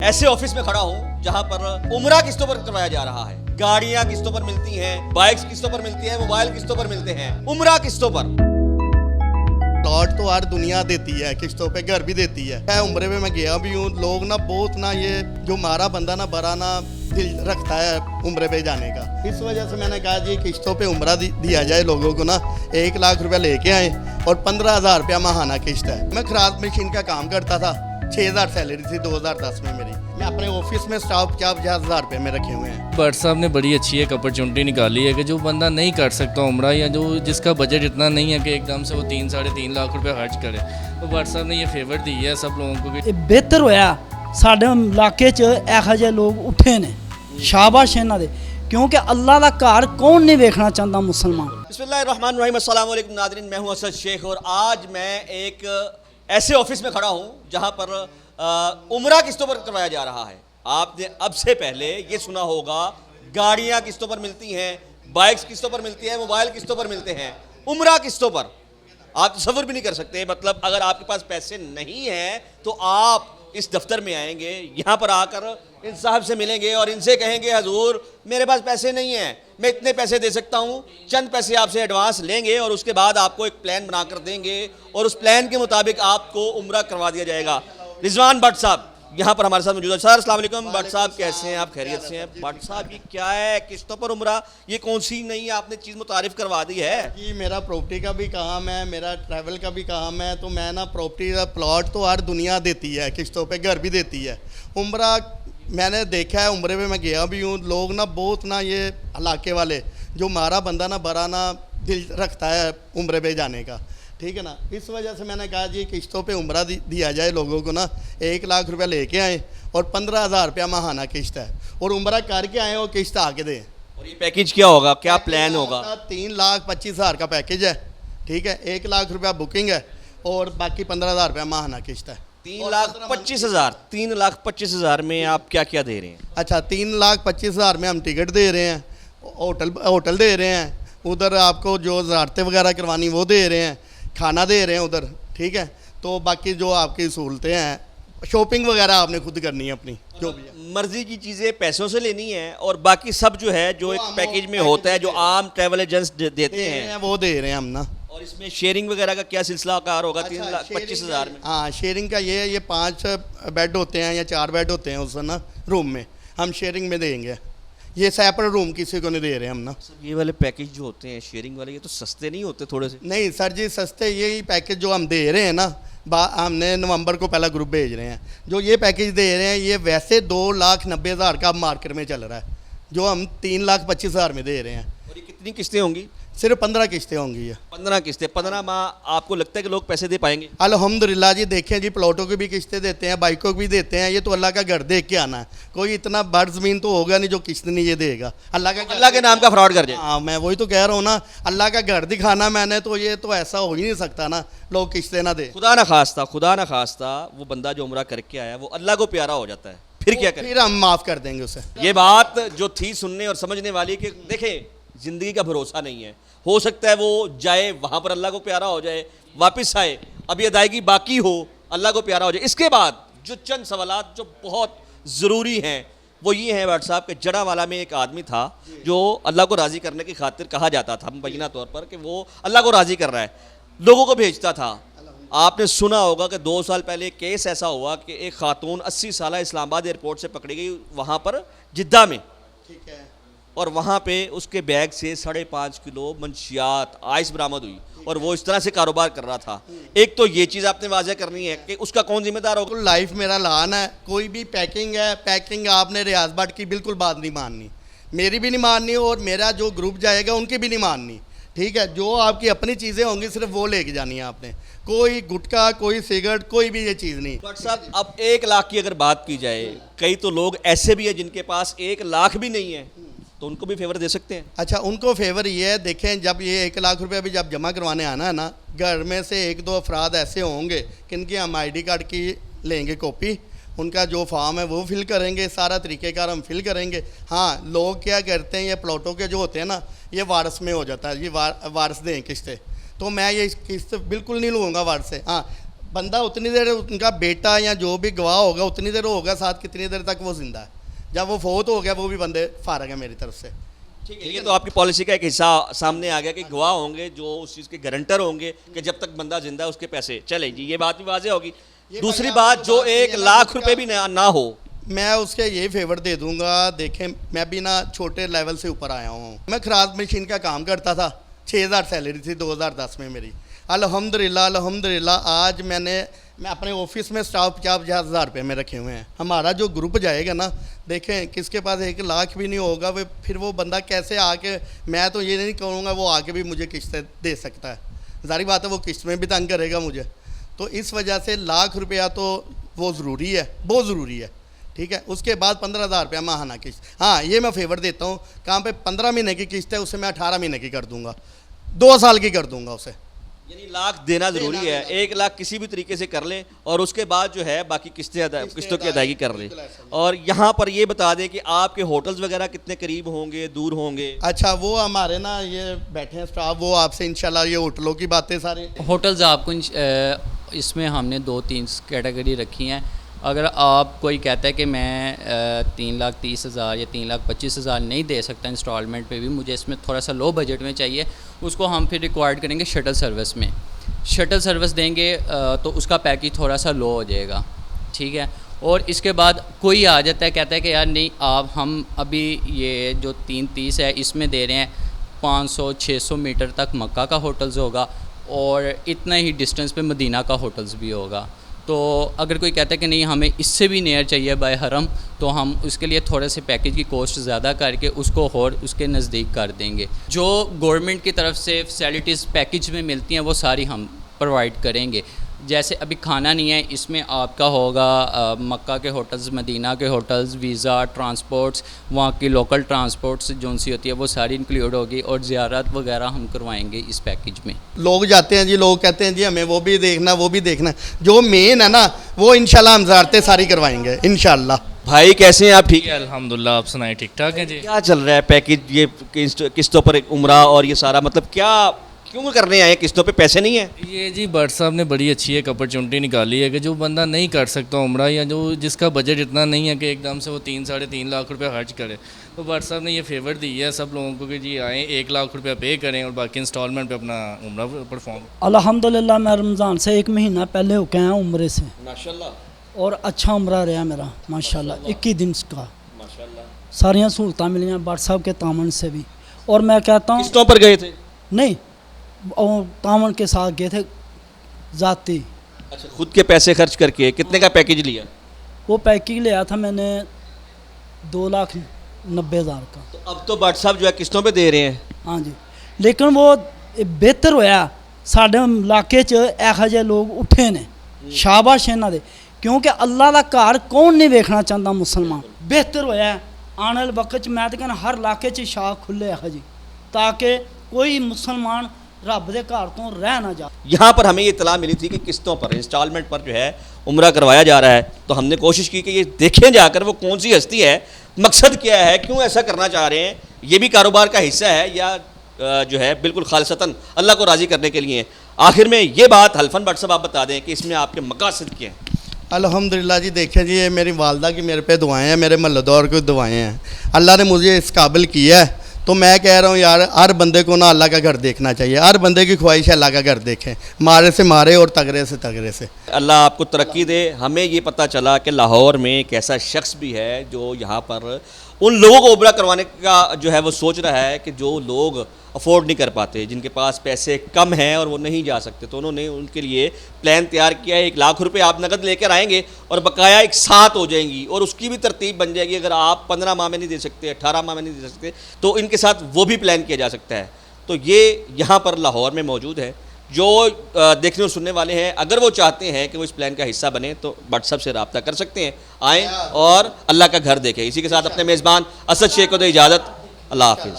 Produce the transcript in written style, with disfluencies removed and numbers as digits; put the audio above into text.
ऐसे ऑफिस में खड़ा हूँ जहाँ पर उम्रा किस्तों पर करवाया जा रहा है। गाड़ियाँ किस्तों पर मिलती हैं, बाइक्स किस्तों पर मिलती हैं, मोबाइल किस्तों पर मिलते हैं, उम्रा किस्तों पर। प्लॉट तो हर दुनिया देती है, किस्तों पे घर भी देती है। मैं उम्रे में मैं गया भी हूँ, लोग ना बहुत ना ये जो हमारा बंदा ना बड़ा ना दिल रखता है उम्रे पे जाने का। इस वजह से मैंने कहा जी किस्तों पे उम्रा दिया जाए लोगों को ना। 1 लाख रुपया लेके आए और 15,000 रुपया माहाना किस्त है। मैं खराद मशीन का काम करता था, 6,000 सैलरी थी 2010 में मेरी। मैं अपने ऑफिस में स्टाफ 50,000 रुपये में रखे हुए हैं। भट्ट साहब ने बड़ी अच्छी एक अपॉर्चुनिटी निकाली है कि जो बंदा नहीं कर सकता उम्रा या जो जिसका बजट इतना नहीं है कि एकदम से वो 3-3.5 लाख रुपए खर्च करे, तो भट्ट साहब ने ये फेवर दी है सब लोगों को भी। ਇਹ ਬਿਹਤਰ ਹੋਇਆ ਸਾਡੇ ਇਲਾਕੇ 'ਚ ਇਹੋ ਜਿਹੇ ਲੋਕ ਉੱਠੇ ਨੇ ਸ਼ਾਬਾਸ਼ ਇਹਨਾਂ ਦੇ क्योंकि अल्लाह का घर कौन नहीं देखना चाहता मुसलमान। बिस्मिल्लाहिर्रहमानिर्रहीम, अस्सलाम वालेकुम नाज़रीन, मैं हूं असद शेख और आज मैं एक ऐसे ऑफिस में खड़ा हूं जहां पर उम्रा किस्तों पर करवाया जा रहा है। आपने अब से पहले ये सुना होगा गाड़ियां किस्तों पर मिलती हैं, बाइक्स किस्तों पर मिलती हैं, मोबाइल किस्तों पर मिलते हैं, उम्रा किस्तों पर। आप तसव्वुर भी नहीं कर सकते, मतलब अगर आपके पास पैसे नहीं हैं तो आप इस दफ्तर में आएंगे, यहाँ पर आकर इन साहब से मिलेंगे और इनसे कहेंगे हजूर मेरे पास पैसे नहीं हैं, मैं इतने पैसे दे सकता हूँ। चंद पैसे आपसे एडवांस लेंगे और उसके बाद आपको एक प्लान बनाकर देंगे और उस प्लान के मुताबिक आपको उम्रा करवा दिया जाएगा। रिजवान भट्ट साहब यहाँ पर हमारे साथ मौजूद है। सर अस्सलाम वालेकुम। भट्ट साहब कैसे हैं आप, खैरियत से हैं? भट्ट साहब ये क्या है किस्तों पर उम्रा, ये कौन सी नई आपने चीज़ मुतारिफ करवा दी है? जी मेरा प्रॉपर्टी का भी काम है, मेरा ट्रैवल का भी काम है। तो मैं ना प्रॉपर्टी का प्लॉट तो हर दुनिया देती है, किस्तों पे घर भी देती है। उम्रा मैंने देखा है, उम्रे में मैं गया भी हूँ। लोग ना बहुत ना ये इलाके वाले जो हमारा बंदा ना बड़ा ना दिल रखता है उम्रे पे जाने का, ठीक है ना। इस वजह से मैंने कहा जी किस्तों पे उम्रा दिया जाए लोगों को ना। 1 लाख रुपया लेके आए और 15,000 रुपया माहाना किस्त है और उम्रा करके आए और किस्त आके दें। और ये पैकेज क्या होगा, क्या प्लान होगा? 3,25,000 का पैकेज है, ठीक है। 1 लाख रुपया बुकिंग है और बाकी 15,000 रुपया माहाना किस्त है। 3,25,000 3,25,000 में आप क्या क्या दे रहे हैं? अच्छा, 3,25,000 में हम टिकट दे रहे हैं, होटल दे रहे हैं, उधर आपको जो ज़रारतें वगैरह करवानी वो दे रहे हैं, खाना दे रहे हैं उधर, ठीक है। तो बाकी जो आपकी सहूलतें हैं, शॉपिंग वगैरह आपने खुद करनी है अपनी, जो भी है। मर्जी की चीज़ें पैसों से लेनी है और बाकी सब जो है जो एक पैकेज में होता है, जो आम ट्रैवल एजेंट्स देते हैं वो दे रहे हैं हम ना। और इसमें शेयरिंग वगैरह का क्या सिलसिला कार होगा? 3,25,000 में हाँ, शेयरिंग का ये 5 बेड होते हैं या 4 बेड होते हैं उस ना रूम में, हम शेयरिंग में देंगे। ये सेपरेट रूम किसी को नहीं दे रहे हम ना। ये वाले पैकेज जो होते हैं शेयरिंग वाले, ये तो सस्ते नहीं होते थोड़े से? नहीं सर जी, सस्ते यही पैकेज जो हम दे रहे हैं ना, हमने नवंबर को पहला ग्रुप भेज रहे हैं। जो ये पैकेज दे रहे हैं ये वैसे 2,90,000 का मार्केट में चल रहा है, जो हम 3,25,000 में दे रहे हैं। और ये कितनी किस्तें होंगी? सिर्फ 15 किस्तें होंगी ये। 15 किस्तें, 15 माह। आपको लगता है कि लोग पैसे दे पाएंगे? अल्हम्दुलिल्लाह जी। देखें जी, प्लॉटों की भी किस्तें देते हैं, बाइकों की भी देते हैं। ये तो अल्लाह का घर देख के आना है। कोई इतना बड़ ज़मीन तो होगा नहीं जो किस्त नहीं ये देगा। अल्लाह के नाम का फ्रॉड कर जाए। हाँ, मैं वही तो कह रहा हूँ ना, अल्लाह का घर दिखाना मैंने, तो ये तो ऐसा हो ही नहीं सकता ना लोग किस्तें ना दे। खुदा ना खास्ता वो बंदा जो उम्रा करके आया वो अल्लाह को प्यारा हो जाता है, फिर क्या करें? फिर हम माफ़ कर देंगे उसे। ये बात जो थी सुनने और समझने वाली कि देखें ज़िंदगी का भरोसा नहीं है, हो सकता है वो जाए वहाँ पर अल्लाह को प्यारा हो जाए, वापस आए अभी अदायगी बाकी हो, अल्लाह को प्यारा हो जाए। इसके बाद जो चंद सवालात जो बहुत ज़रूरी हैं वो ये हैं भट्ट साहब के जड़ावाला में एक आदमी था जो अल्लाह को राज़ी करने की खातिर कहा जाता था मुबैना तौर पर कि वो अल्लाह को राज़ी कर रहा है, लोगों को भेजता था। आपने सुना होगा कि 2 साल पहले एक केस ऐसा हुआ कि एक खातून 80 साल इस्लामाबाद एयरपोर्ट से पकड़ी गई वहाँ पर जिद्दा में, ठीक है। और वहाँ पे उसके बैग से 5.5 किलो मंशियात आइस बरामद हुई और वो इस तरह से कारोबार कर रहा था। एक तो ये चीज़ आपने वाज़ेह करनी है कि उसका कौन जिम्मेदार होगा। बिल्कुल लाइफ मेरा लान है, कोई भी पैकिंग है, पैकिंग आपने रियाज भट्ट की बिल्कुल बात नहीं माननी, मेरी भी नहीं माननी और मेरा जो ग्रुप जाएगा उनकी भी नहीं माननी, ठीक है। जो आपकी अपनी चीज़ें होंगी सिर्फ वो लेके जानी है आपने, कोई गुटखा, कोई सिगरेट, कोई भी ये चीज़ नहीं। बट साहब अब 1 लाख की अगर बात की जाए, कई तो लोग ऐसे भी हैं जिनके पास 1 लाख भी नहीं है, तो उनको भी फेवर दे सकते हैं? अच्छा, उनको फेवर ये है, देखें जब ये 1 लाख रुपया भी जब जमा करवाने आना है ना, घर में से 1-2 अफराद ऐसे होंगे किनकी हम ID कार्ड की लेंगे कॉपी, उनका जो फॉर्म है वो फिल करेंगे, सारा तरीक़ेकार हम फिल करेंगे। हाँ, लोग क्या करते हैं, ये प्लॉटों के जो होते हैं ना, ये वारस में हो जाता है, ये वारस दें किस्तें, तो मैं ये किस्त बिल्कुल नहीं लूँगा वारस से। हाँ, बंदा उतनी देर, उनका बेटा या जो भी गवाह होगा उतनी देर होगा साथ, कितनी देर तक वो जिंदा है। जब वो फोत हो गया वो भी बंदे फारग है मेरी तरफ से। ठीक है, ये तो आपकी पॉलिसी का एक हिस्सा सामने आ गया कि गवाह होंगे जो उस चीज़ के गारंटर होंगे कि जब तक बंदा जिंदा है उसके पैसे चले जी, ये बात भी वाज़ेह होगी। दूसरी बात, जो 1 लाख रुपए भी ना हो, मैं उसके यही फेवर दे दूंगा। देखें, मैं भी ना छोटे लेवल से ऊपर आया हूँ। मैं खराद मशीन का काम करता था, 6000 सैलरी थी 2010 में मेरी। अल्हम्दुलिल्लाह आज मैं अपने ऑफिस में स्टाफ 50-50 हज़ार रुपये में रखे हुए हैं। हमारा जो ग्रुप जाएगा ना, देखें किसके पास 1 लाख भी नहीं होगा, वे फिर वो बंदा कैसे आके, मैं तो ये नहीं कहूँगा वो आके भी मुझे किस्तें दे सकता है। जाहिर बात है वो किस्त में भी तंग करेगा मुझे। तो इस वजह से 1 लाख रुपया तो वो ज़रूरी है, बहुत ज़रूरी है। ठीक है, उसके बाद 15,000 रुपया माहाना किस्त। हाँ, ये मैं फेवर देता हूँ। कहाँ पे 15 महीने की किस्त है उसे मैं 18 महीने की कर दूंगा, 2 साल की कर दूंगा उसे। यानी लाख देना ज़रूरी है। 1 लाख किसी भी तरीके से कर ले और उसके बाद जो है बाकी किस्तों की अदायगी कर ले। और यहाँ पर ये बता दें कि आपके होटल्स वगैरह कितने करीब होंगे, दूर होंगे? अच्छा, वो हमारे ना ये बैठे हैं स्टाफ, वो आपसे इंशाल्लाह ये होटलों की बातें सारी। होटल्स आपको इसमें हमने 2-3 कैटेगरी रखी हैं। अगर आप कोई कहता है कि मैं 3,30,000 या 3,25,000 नहीं दे सकता इंस्टॉलमेंट पे भी, मुझे इसमें थोड़ा सा लो बजट में चाहिए, उसको हम फिर रिक्वायर्ड करेंगे शटल सर्विस में। शटल सर्विस देंगे तो उसका पैकेज थोड़ा सा लो हो जाएगा। ठीक है, और इसके बाद कोई आ जाता है, कहता है कि यार नहीं, आप हम अभी ये जो 330 है इसमें दे रहे हैं, 500-600 मीटर तक मक्का का होटल्स होगा और इतना ही डिस्टेंस पे मदीना का होटल्स भी होगा। तो अगर कोई कहता है कि नहीं हमें इससे भी नियर चाहिए बाय हरम, तो हम उसके लिए थोड़े से पैकेज की कॉस्ट ज़्यादा करके उसको और उसके नज़दीक कर देंगे। जो गवर्नमेंट की तरफ से फैसिलिटीज़ पैकेज में मिलती हैं वो सारी हम प्रोवाइड करेंगे। जैसे अभी खाना नहीं है, इसमें आपका होगा मक्का के होटल्स, मदीना के होटल्स, वीज़ा, ट्रांसपोर्ट्स, वहाँ की लोकल ट्रांसपोर्ट्स जो सी होती है वो सारी इंक्लूड होगी और ज़ियारत वगैरह हम करवाएंगे इस पैकेज में। लोग जाते हैं जी, लोग कहते हैं जी हमें वो भी देखना वो भी देखना। जो मेन है ना वो इंशाल्लाह हम ज़ियारतें सारी करवाएंगे इंशाल्लाह। भाई कैसे हैं आप? ठीक है, अल्हम्दुलिल्लाह, आप सुनाए ठीक ठाक हैं जी? क्या चल रहा है पैकेज, ये किस्तों पर उम्रा और ये सारा, मतलब क्या क्यों करने आए? किस्तों पे पैसे नहीं है? ये जी भट्ट साहब ने बड़ी अच्छी एक अपॉर्चुनिटी निकाली है कि जो बंदा नहीं कर सकता उम्रा, या जो जिसका बजट इतना नहीं है कि एकदम से वो 3-3.5 लाख रुपया खर्च करे, तो भट्ट साहब ने ये फेवर दी है सब लोगों को कि जी आएँ 1 लाख रुपया पे करें और बाकी इंस्टॉलमेंट पे अपना उम्रा परफॉर्म। अल्हम्दुलिल्लाह, मैं रमज़ान से 1 महीना पहले होके आया उम्रे से, माशाल्लाह और अच्छा उम्रा रहा मेरा माशाल्लाह। 21 दिन का माशाल्लाह। सारियाँ सहूलतां मिलियाँ भट्ट साहब के तामन से भी। और मैं कहता हूँ किस्तों पर गए थे? नहीं, और तामन के साथ गए थे ज़ाती। अच्छा, खुद के पैसे खर्च करके कितने का पैकेज लिया? वो पैकेज लिया था मैंने 2,90,000 का। तो अब तो भट्ट साहब जो है किस्तों पे दे रहे हैं। हाँ जी, लेकिन वो बेहतर होया साढ़े इलाके च ऐसा जे लोग उठे ने, शाबाश इन्हां दे, क्योंकि अल्लाह दा घर कौन नहीं देखना चाहता मुसलमान। बेहतर होया आने वाले वक्त च मैं तो कहना हर इलाके च शाह खुले ऐसा जी, ताकि कोई मुसलमान रब दे घर तो रह ना जा। यहाँ पर हमें ये इतला मिली थी कि किस्तों पर, इंस्टॉलमेंट पर जो है उम्रा करवाया जा रहा है, तो हमने कोशिश की कि ये देखें जाकर वो कौन सी हस्ती है, मकसद क्या है, क्यों ऐसा करना चाह रहे हैं, ये भी कारोबार का हिस्सा है या जो है बिल्कुल खालिसतन अल्लाह को राज़ी करने के लिए। आखिर में ये बात हल्फन भट्ट साहब आप बता दें कि इसमें आपके मकासद क्या हैं? अल्हम्दुलिल्लाह जी, देखें जी, ये मेरी वालदा की मेरे पे दुआएं हैं, मेरे महल्लेदार को दुआएं हैं। अल्लाह ने मुझे इस काबिल किया है, तो मैं कह रहा हूँ यार हर बंदे को ना अल्लाह का घर देखना चाहिए। हर बंदे की ख्वाहिश है अल्लाह का घर देखें, मारे से मारे और तगड़े से तगड़े से। अल्लाह आपको तरक्की दे। हमें ये पता चला कि लाहौर में एक ऐसा शख्स भी है जो यहाँ पर उन लोगों को उम्रा करवाने का जो है वो सोच रहा है कि जो लोग अफोर्ड नहीं कर पाते, जिनके पास पैसे कम हैं और वो नहीं जा सकते, तो उन्होंने उनके लिए प्लान तैयार किया है। 1 लाख रुपए आप नकद लेकर आएंगे और बकाया एक साथ हो जाएंगी और उसकी भी तरतीब बन जाएगी। अगर आप 15 माह में नहीं दे सकते, 18 माह में नहीं दे सकते, तो इनके साथ वो भी प्लान किया जा सकता है। तो ये यहाँ पर लाहौर में मौजूद है। जो देखने और सुनने वाले हैं, अगर वो चाहते हैं कि वो इस प्लान का हिस्सा बने, तो भट्ट साहब से रब्ता कर सकते हैं, आएँ और अल्लाह का घर देखें। इसी के साथ अपने मेज़बान असद शेख को दे इजाज़त। अल्लाह हाफिज़।